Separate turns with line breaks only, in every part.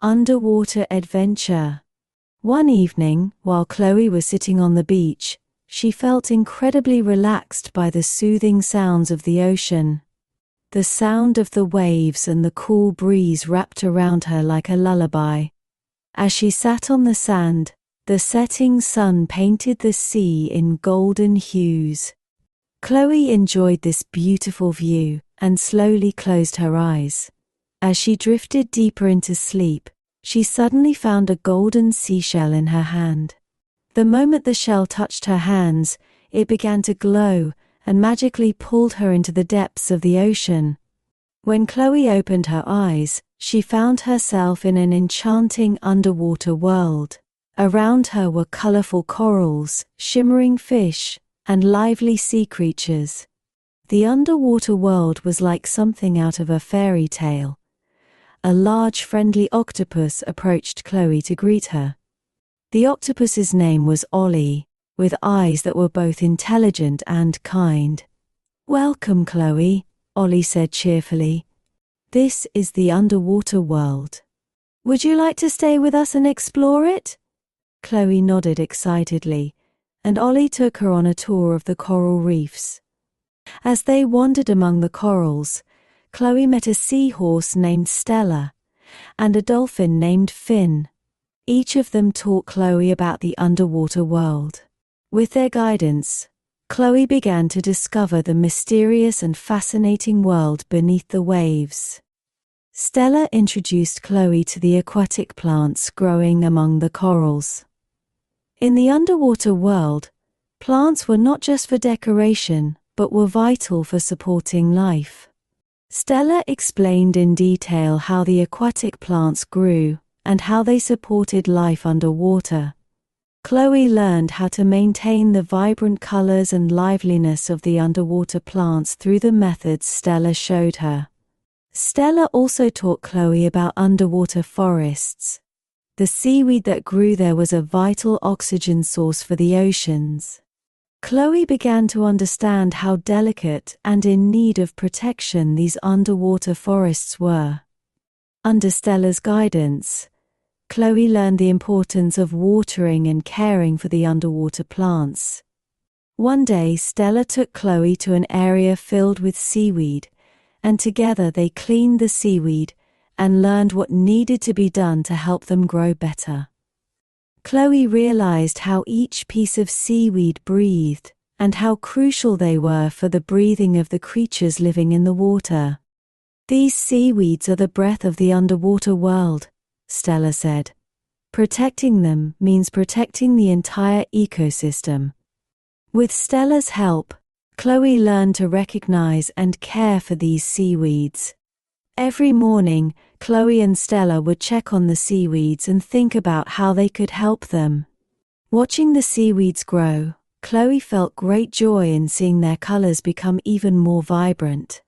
Underwater adventure. One evening, while Chloe was sitting on the beach, she felt incredibly relaxed by the soothing sounds of the ocean. The sound of the waves and the cool breeze wrapped around her like a lullaby. As she sat on the sand, the setting sun painted the sea in golden hues. Chloe enjoyed this beautiful view and slowly closed her eyes. As she drifted deeper into sleep, she suddenly found a golden seashell in her hand. The moment the shell touched her hands, it began to glow and magically pulled her into the depths of the ocean. When Chloe opened her eyes, she found herself in an enchanting underwater world. Around her were colorful corals, shimmering fish, and lively sea creatures. The underwater world was like something out of a fairy tale. A large friendly octopus approached Chloe to greet her. The octopus's name was Ollie, with eyes that were both intelligent and kind. "Welcome, Chloe," Ollie said cheerfully. "This is the underwater world. Would you like to stay with us and explore it?" Chloe nodded excitedly, and Ollie took her on a tour of the coral reefs. As they wandered among the corals, Chloe met a seahorse named Stella and a dolphin named Finn. Each of them taught Chloe about the underwater world. With their guidance, Chloe began to discover the mysterious and fascinating world beneath the waves. Stella introduced Chloe to the aquatic plants growing among the corals. In the underwater world, plants were not just for decoration, but were vital for supporting life. Stella explained in detail how the aquatic plants grew and how they supported life underwater. Chloe learned how to maintain the vibrant colors and liveliness of the underwater plants through the methods Stella showed her. Stella also taught Chloe about underwater forests. The seaweed that grew there was a vital oxygen source for the oceans. Chloe began to understand how delicate and in need of protection these underwater forests were. Under Stella's guidance, Chloe learned the importance of watering and caring for the underwater plants. One day, Stella took Chloe to an area filled with seaweed, and together they cleaned the seaweed and learned what needed to be done to help them grow better. Chloe realized how each piece of seaweed breathed and how crucial they were for the breathing of the creatures living in the water. "These seaweeds are the breath of the underwater world," Stella said. "Protecting them means protecting the entire ecosystem." With Stella's help, Chloe learned to recognize and care for these seaweeds. Every morning, Chloe and Stella would check on the seaweeds and think about how they could help them. Watching the seaweeds grow, Chloe felt great joy in seeing their colors become even more vibrant.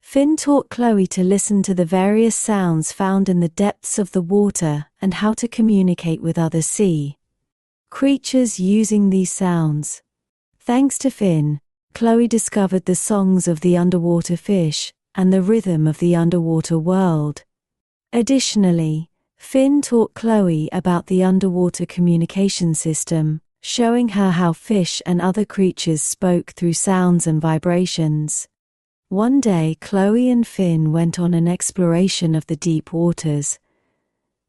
Finn taught Chloe to listen to the various sounds found in the depths of the water and how to communicate with other sea creatures using these sounds. Thanks to Finn, Chloe discovered the songs of the underwater fish and the rhythm of the underwater world. Additionally, Finn taught Chloe about the underwater communication system, showing her how fish and other creatures spoke through sounds and vibrations. One day, Chloe and Finn went on an exploration of the deep waters.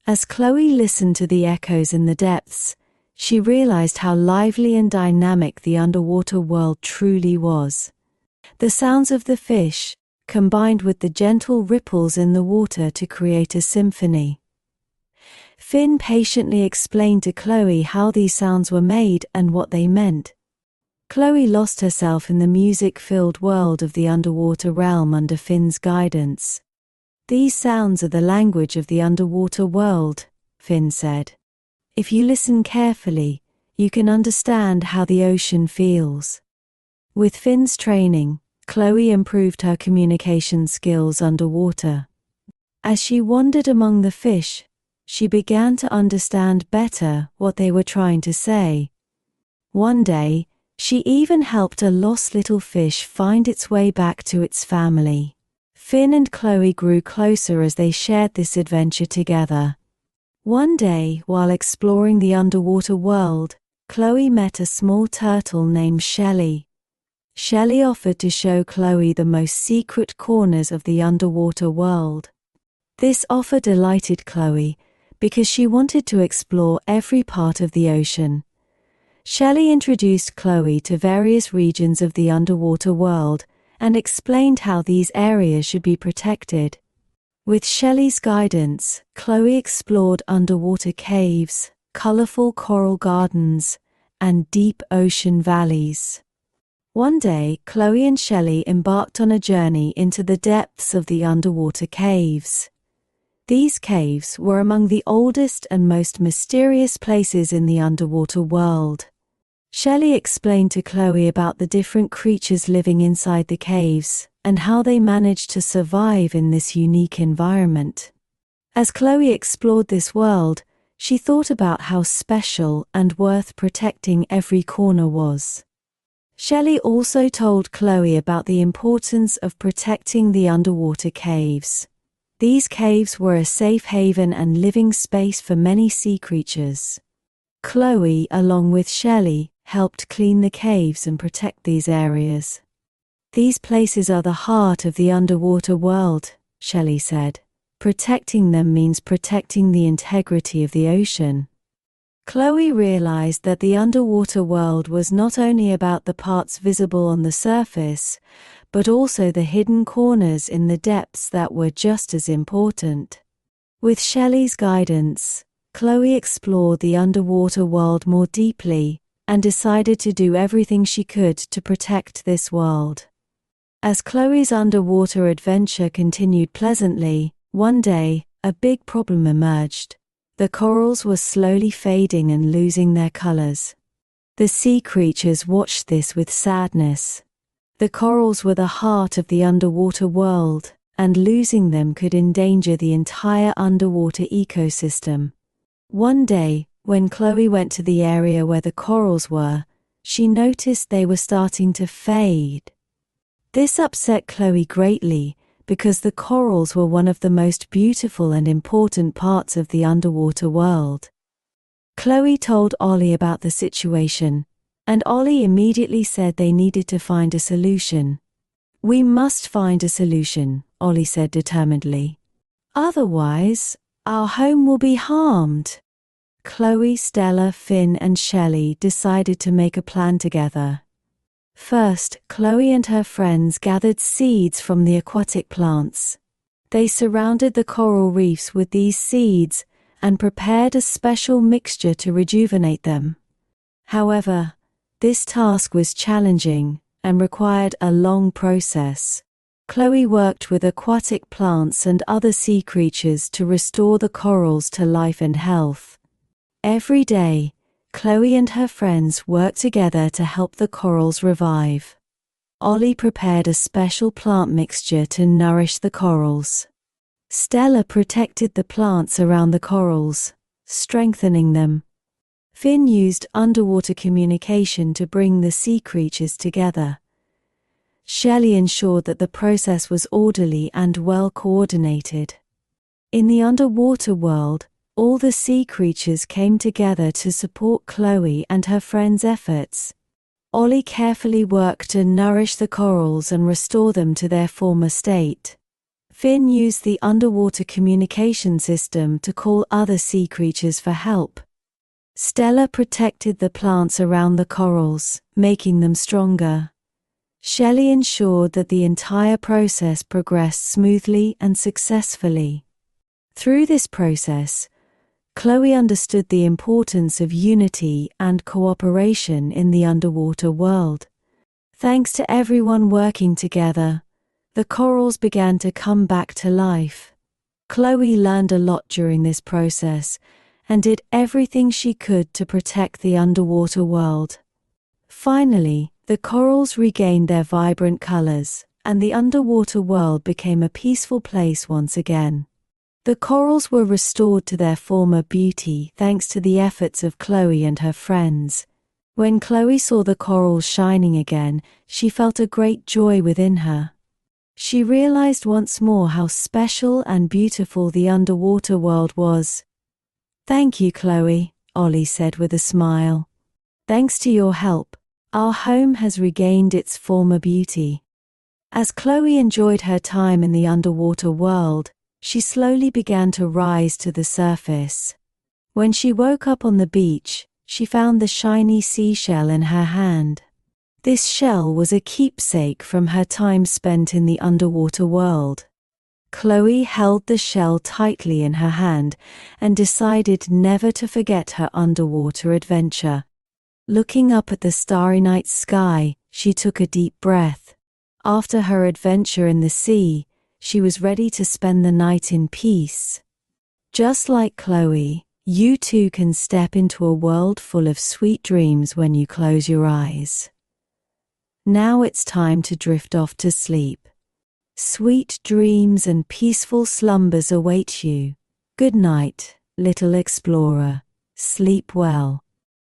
As Chloe listened to the echoes in the depths, she realized how lively and dynamic the underwater world truly was. The sounds of the fish combined with the gentle ripples in the water to create a symphony. Finn patiently explained to Chloe how these sounds were made and what they meant. Chloe lost herself in the music-filled world of the underwater realm under Finn's guidance. "These sounds are the language of the underwater world," Finn said. "If you listen carefully, you can understand how the ocean feels." With Finn's training, Chloe improved her communication skills underwater. As she wandered among the fish, she began to understand better what they were trying to say. One day, she even helped a lost little fish find its way back to its family. Finn and Chloe grew closer as they shared this adventure together, One day, while exploring the underwater world, Chloe met a small turtle named Shelley. Shelley offered to show Chloe the most secret corners of the underwater world. This offer delighted Chloe because she wanted to explore every part of the ocean. Shelley introduced Chloe to various regions of the underwater world and explained how these areas should be protected. With Shelley's guidance, Chloe explored underwater caves, colorful coral gardens, and deep ocean valleys. One day, Chloe and Shelley embarked on a journey into the depths of the underwater caves. These caves were among the oldest and most mysterious places in the underwater world. Shelley explained to Chloe about the different creatures living inside the caves and how they managed to survive in this unique environment. As Chloe explored this world, she thought about how special and worth protecting every corner was. Shelley also told Chloe about the importance of protecting the underwater caves. These caves were a safe haven and living space for many sea creatures. Chloe, along with Shelley, helped clean the caves and protect these areas. These places are the heart of the underwater world, Shelley said. Protecting them means protecting the integrity of the ocean. Chloe realized that the underwater world was not only about the parts visible on the surface, but also the hidden corners in the depths that were just as important. With Shelley's guidance, Chloe explored the underwater world more deeply and decided to do everything she could to protect this world. As Chloe's underwater adventure continued pleasantly, one day, a big problem emerged. The corals were slowly fading and losing their colors. The sea creatures watched this with sadness. The corals were the heart of the underwater world, and losing them could endanger the entire underwater ecosystem. One day, when Chloe went to the area where the corals were, she noticed they were starting to fade. This upset Chloe greatly because the corals were one of the most beautiful and important parts of the underwater world. Chloe told Ollie about the situation, and Ollie immediately said they needed to find a solution. "We must find a solution," Ollie said determinedly. "Otherwise, our home will be harmed." Chloe, Stella, Finn, and Shelley decided to make a plan together. First, Chloe and her friends gathered seeds from the aquatic plants. They surrounded the coral reefs with these seeds and prepared a special mixture to rejuvenate them. However, this task was challenging and required a long process. Chloe worked with aquatic plants and other sea creatures to restore the corals to life and health. Every day, Chloe and her friends worked together to help the corals revive. Ollie prepared a special plant mixture to nourish the corals. Stella protected the plants around the corals, strengthening them. Finn used underwater communication to bring the sea creatures together. Shelley ensured that the process was orderly and well coordinated. In the underwater world, all the sea creatures came together to support Chloe and her friends' efforts. Ollie carefully worked to nourish the corals and restore them to their former state. Finn used the underwater communication system to call other sea creatures for help. Stella protected the plants around the corals, making them stronger. Shelley ensured that the entire process progressed smoothly and successfully. Through this process, Chloe understood the importance of unity and cooperation in the underwater world. Thanks to everyone working together, the corals began to come back to life. Chloe learned a lot during this process and did everything she could to protect the underwater world. Finally, the corals regained their vibrant colors, and the underwater world became a peaceful place once again. The corals were restored to their former beauty thanks to the efforts of Chloe and her friends. When Chloe saw the corals shining again, she felt a great joy within her. She realized once more how special and beautiful the underwater world was. Thank you, Chloe, Ollie said with a smile. Thanks to your help, our home has regained its former beauty. As Chloe enjoyed her time in the underwater world, she slowly began to rise to the surface. When she woke up on the beach, she found the shiny seashell in her hand. This shell was a keepsake from her time spent in the underwater world. Chloe held the shell tightly in her hand and decided never to forget her underwater adventure. Looking up at the starry night sky, she took a deep breath. After her adventure in the sea, she was ready to spend the night in peace. Just like Chloe, you too can step into a world full of sweet dreams when you close your eyes. Now it's time to drift off to sleep. Sweet dreams and peaceful slumbers await you. Good night, little explorer. Sleep well.